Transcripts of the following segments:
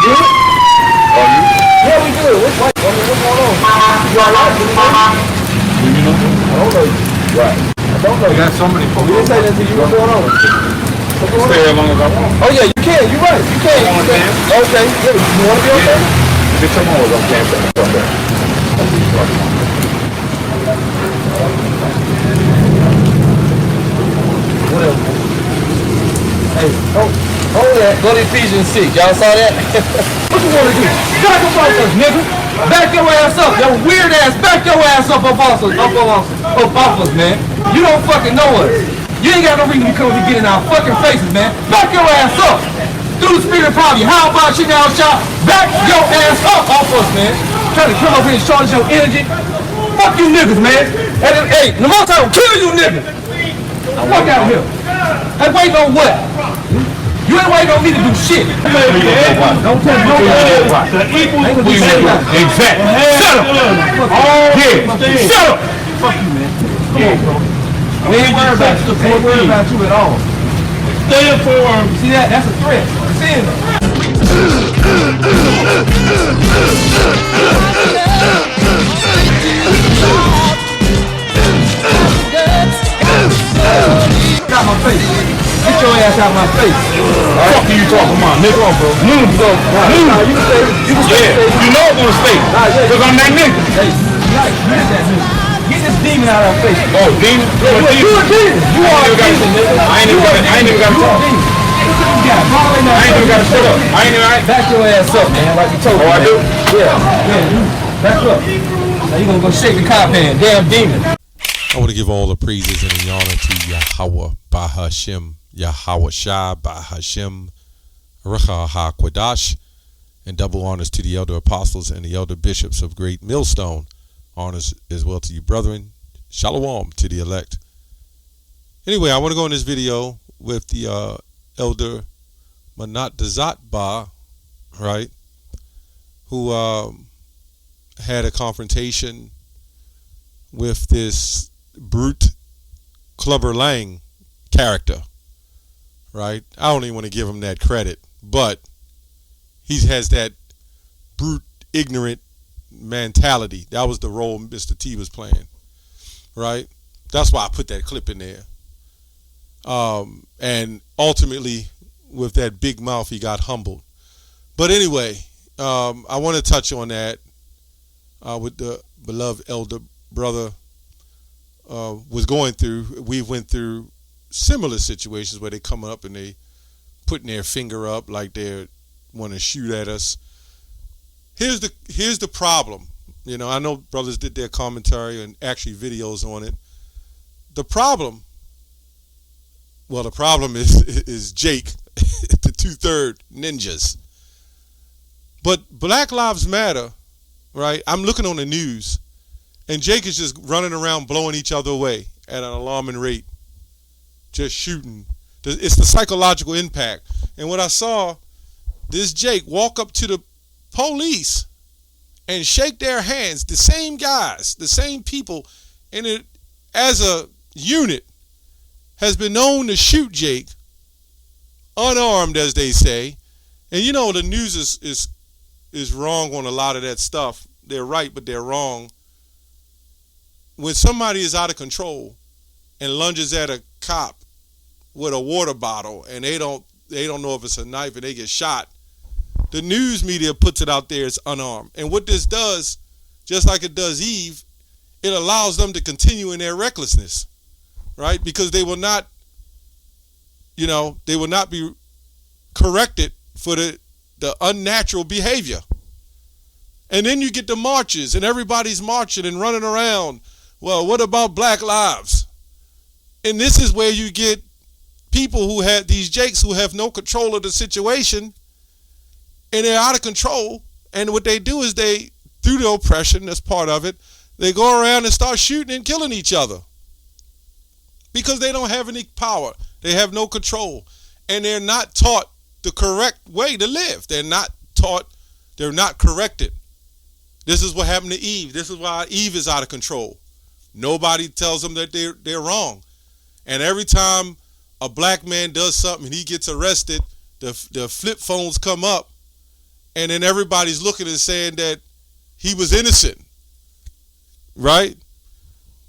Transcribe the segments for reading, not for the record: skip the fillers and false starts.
good? Are you? Yeah, we good. What's going on? You alright? Do you know? I don't know you. Right. I don't know You you. got so many folks. We didn't say that to you. What's going on? What's going Stay on? as long as I want. Oh yeah, you can. You're right. You can. I wanna dance. Okay. Yeah, you want to be okay? Bitch, I'm always on campus. Okay. Whatever. Hey, hold that. Go to Ephesians 6. Y'all saw that? What you want to do? Back up off us, nigga. Back your ass up. Yo, weird ass. Back your ass up off us, man. You don't fucking know us. You ain't got no reason to come and get in our fucking faces, man. Back your ass up. Through the spirit of poverty. How about you now, shot? Back your ass up off us, man. Trying to come up here and charge your energy. Fuck you niggas, man. Hey, the most I will kill you niggas. Fuck out of here. Hey, waiting on what? You ain't waiting on me to do shit. Don't tell me no The equal exactly. Shut up. Yeah. Shut up. Fuck you, man. Come on, bro. We ain't worried about you. We ain't worried about you at all. Stay informed. See that? That's a threat. See it? Got my face. Get your ass out of my face. Fuck you talking about, nigga? Come on, bro. Move. Nah, you can stay. You can stay. Yeah. You know I'm gonna stay. Because I'm that nigga. Hey, get that nigga. Get this demon out of our face. Oh, demon? You a demon. You are a demon, nigga. I ain't even got to talk. I ain't even got to shut up. I ain't even. Back your ass up, man, like you told me. Oh, I do? Yeah, you back up. Now you gonna go shake the cop hand, damn demon. I want to give all the praises and the honor to Yahweh Bahashem, Yahweh Shah Bahashem, Recha HaQuadash, and double honors to the elder apostles and the elder bishops of Great Millstone. Honors as well to you, brethren. Shalom to the elect. Anyway, I want to go in this video with the elder Manat Dazat Ba, right, who had a confrontation with this brute Clubber Lang character, right? I don't even want to give him that credit, but he has that brute, ignorant mentality. That was the role Mr. T was playing, right? That's why I put that clip in there. And ultimately, with that big mouth, he got humbled. But anyway, I want to touch on that with the beloved elder brother was going through. We went through similar situations where they come up and they putting their finger up like they want to shoot at us. Here's the problem. You know, I know brothers did their commentary and actually videos on it. The problem is Jake, the 2/3 ninjas. But Black Lives Matter, right? I'm looking on the news, and Jake is just running around blowing each other away at an alarming rate, just shooting. It's the psychological impact. And what I saw, this Jake walk up to the police and shake their hands, the same guys, the same people, and it, as a unit, has been known to shoot Jake, unarmed, as they say. And you know the news is wrong on a lot of that stuff. They're right, but they're wrong. When somebody is out of control and lunges at a cop with a water bottle and they don't know if it's a knife and they get shot, the news media puts it out there as unarmed. And what this does, just like it does Eve, it allows them to continue in their recklessness, right? Because they will not, they will not be corrected for the unnatural behavior. And then you get the marches and everybody's marching and running around. Well, what about Black Lives? And this is where you get people who have these Jakes who have no control of the situation, and they're out of control. And what they do is they, through the oppression, that's part of it, they go around and start shooting and killing each other because they don't have any power. They have no control, and they're not taught the correct way to live. They're not taught, they're not corrected. This is what happened to Eve. This is why Eve is out of control. Nobody tells them that they're wrong. And every time a black man does something and he gets arrested, the flip phones come up and then everybody's looking and saying that he was innocent, right?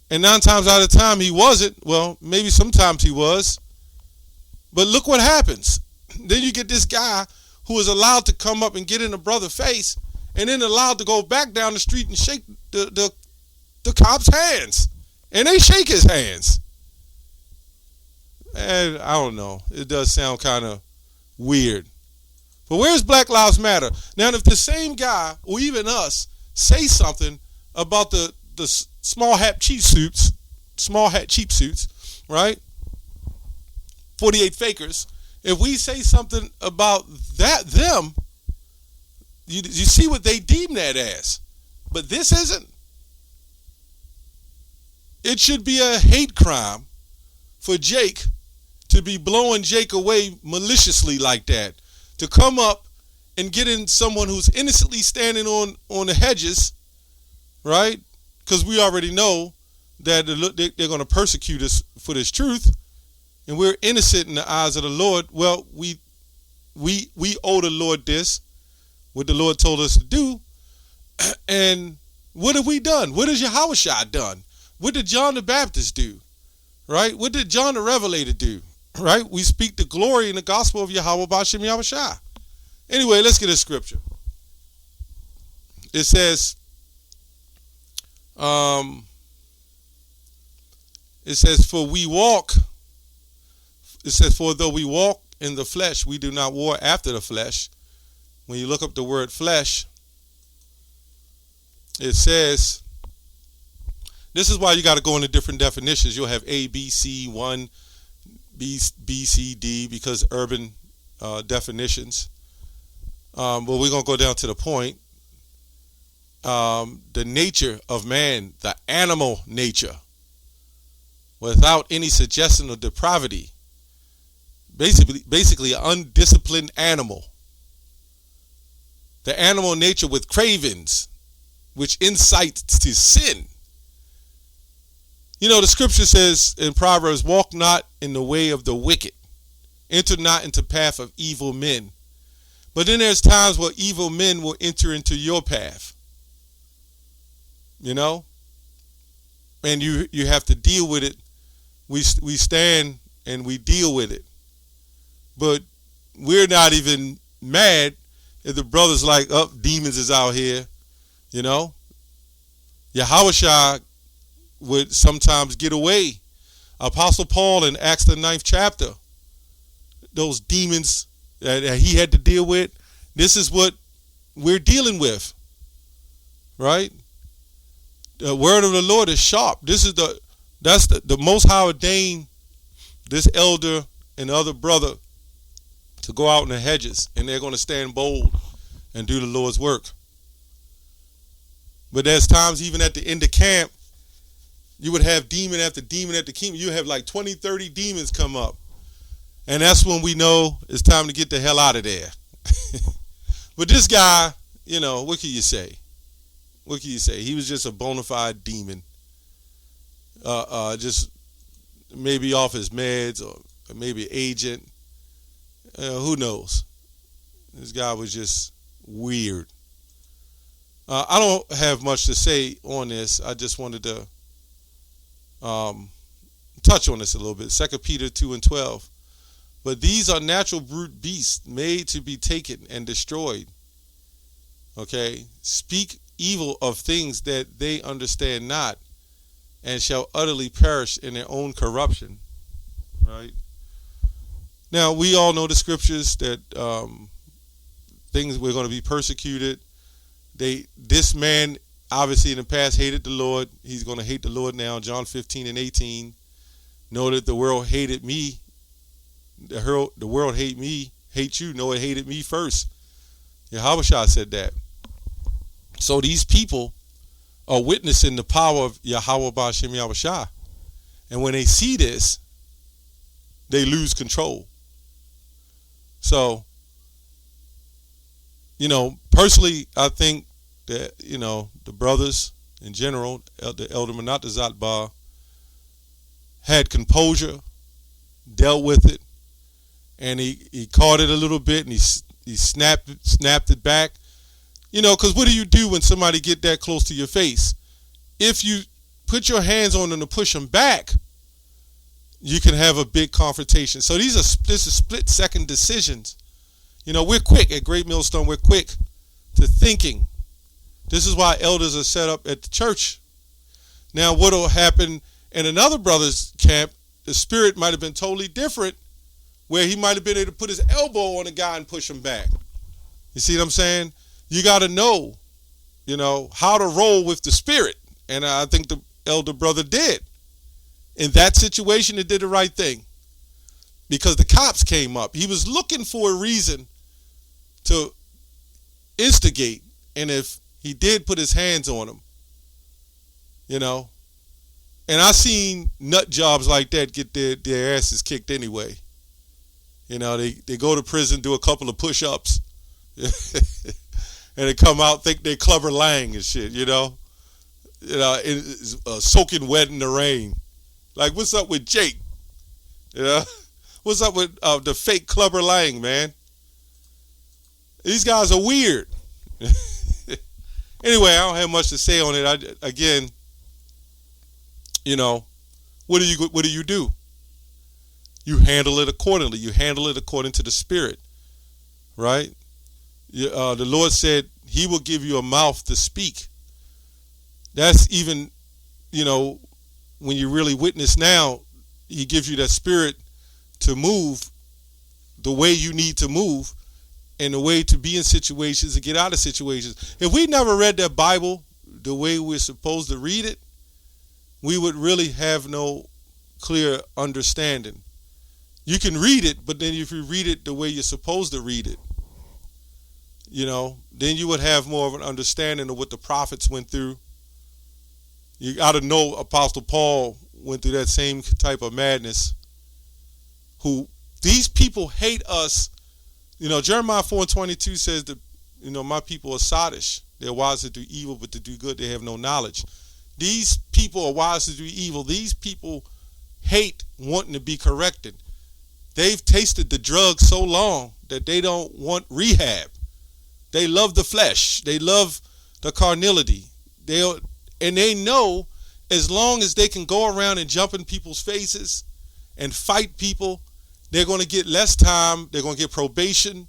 And 9 times out of the time he wasn't. Well, maybe sometimes he was. But look what happens. Then you get this guy who is allowed to come up and get in the brother's face, and then allowed to go back down the street and shake the cop's hands. And they shake his hands. And I don't know. It does sound kind of weird. But where's Black Lives Matter? Now, if the same guy, or even us, say something about the small hat cheap suits, right? 48 fakers. If we say something about them, you see what they deem that as. But this isn't. It should be a hate crime for Jake to be blowing Jake away maliciously like that. To come up and get in someone who's innocently standing on the hedges, right? Because we already know that they're going to persecute us for this truth, and we're innocent in the eyes of the Lord. Well, we owe the Lord this, what the Lord told us to do. And what have we done? What has Yahushua done? What did John the Baptist do? Right? What did John the Revelator do? Right? We speak the glory in the gospel of Yahweh B'Shem Yahushua. Anyway, let's get a scripture. It says, for though we walk in the flesh, we do not war after the flesh. When you look up the word flesh, it says, this is why you got to go into different definitions. You'll have A, B, C, 1, B, C, D, because urban definitions. But we're going to go down to the point. The nature of man, the animal nature, without any suggestion of depravity. Basically an undisciplined animal. The animal nature with cravings, which incites to sin. You know, the scripture says in Proverbs, walk not in the way of the wicked. Enter not into path of evil men. But then there's times where evil men will enter into your path. You know? And you have to deal with it. We stand and we deal with it. But we're not even mad if the brother's like, oh, demons is out here. You know? Yahushua would sometimes get away. Apostle Paul in Acts the 9th chapter, those demons that he had to deal with, this is what we're dealing with, right? The word of the Lord is sharp. That's the Most High ordained this elder and other brother to go out in the hedges, and they're going to stand bold and do the Lord's work. But there's times even at the end of camp, you would have demon after demon after demon. You have like 20, 30 demons come up. And that's when we know it's time to get the hell out of there. But this guy, you know, what can you say? What can you say? He was just a bona fide demon. Just maybe off his meds or maybe agent. Who knows? This guy was just weird. I don't have much to say on this. I just wanted to touch on this a little bit. 2 Peter 2:12. But these are natural brute beasts made to be taken and destroyed. Okay? Speak evil of things that they understand not, and shall utterly perish in their own corruption. Right? Now, we all know the scriptures that things we're going to be persecuted. This man obviously in the past hated the Lord. He's going to hate the Lord now. John 15:18. Know that the world hated me. The world hate you. No, it hated me first. Yahushua said that. So these people are witnessing the power of Yahweh B'Shem Yahushua. And when they see this, they lose control. So, you know, personally, I think that, you know, the brothers in general, the elder Manat Zatba, had composure, dealt with it, and he caught it a little bit, and he snapped it back. You know, because what do you do when somebody get that close to your face? If you put your hands on them to push them back, you can have a big confrontation. So this is split-second decisions. You know, we're quick at Great Millstone. We're quick to thinking. This is why elders are set up at the church. Now, what will happen in another brother's camp, the spirit might have been totally different, where he might have been able to put his elbow on a guy and push him back. You see what I'm saying? You got to know, you know, how to roll with the spirit. And I think the elder brother did. In that situation, he did the right thing. Because the cops came up. He was looking for a reason to instigate. And if he did put his hands on him, you know. And I seen nut jobs like that get their asses kicked anyway. You know, they go to prison, do a couple of push-ups. And they come out, think they Clubber Lang and shit, you know. You know, soaking wet in the rain. Like, what's up with Jake? You know? What's up with the fake Clubber Lang, man? These guys are weird. Anyway, I don't have much to say on it. Again, you know, what do you do? You handle it accordingly. You handle it according to the Spirit, right? The Lord said He will give you a mouth to speak. That's even, you know, when you really witness now, He gives you that spirit to move the way you need to move and the way to be in situations and get out of situations. If we never read that Bible the way we're supposed to read it, we would really have no clear understanding. You can read it, but then if you read it the way you're supposed to read it, you know, then you would have more of an understanding of what the prophets went through. You got to know Apostle Paul went through that same type of madness. Who these people hate us. You know, Jeremiah 4:22 says that, you know, my people are sottish. They're wise to do evil, but to do good they have no knowledge. These people are wise to do evil. These people hate wanting to be corrected. They've tasted the drug so long that they don't want rehab. They love the flesh. They love the carnality. And they know as long as they can go around and jump in people's faces and fight people, they're going to get less time. They're going to get probation.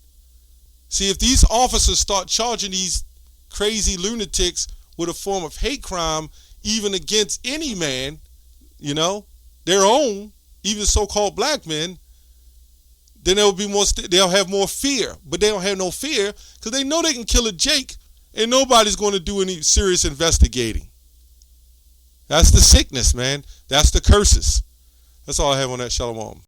See, if these officers start charging these crazy lunatics with a form of hate crime, even against any man, you know, their own, even so-called black men, then there will be more. They'll have more fear, but they don't have no fear because they know they can kill a Jake, and nobody's going to do any serious investigating. That's the sickness, man. That's the curses. That's all I have on that. Shalom.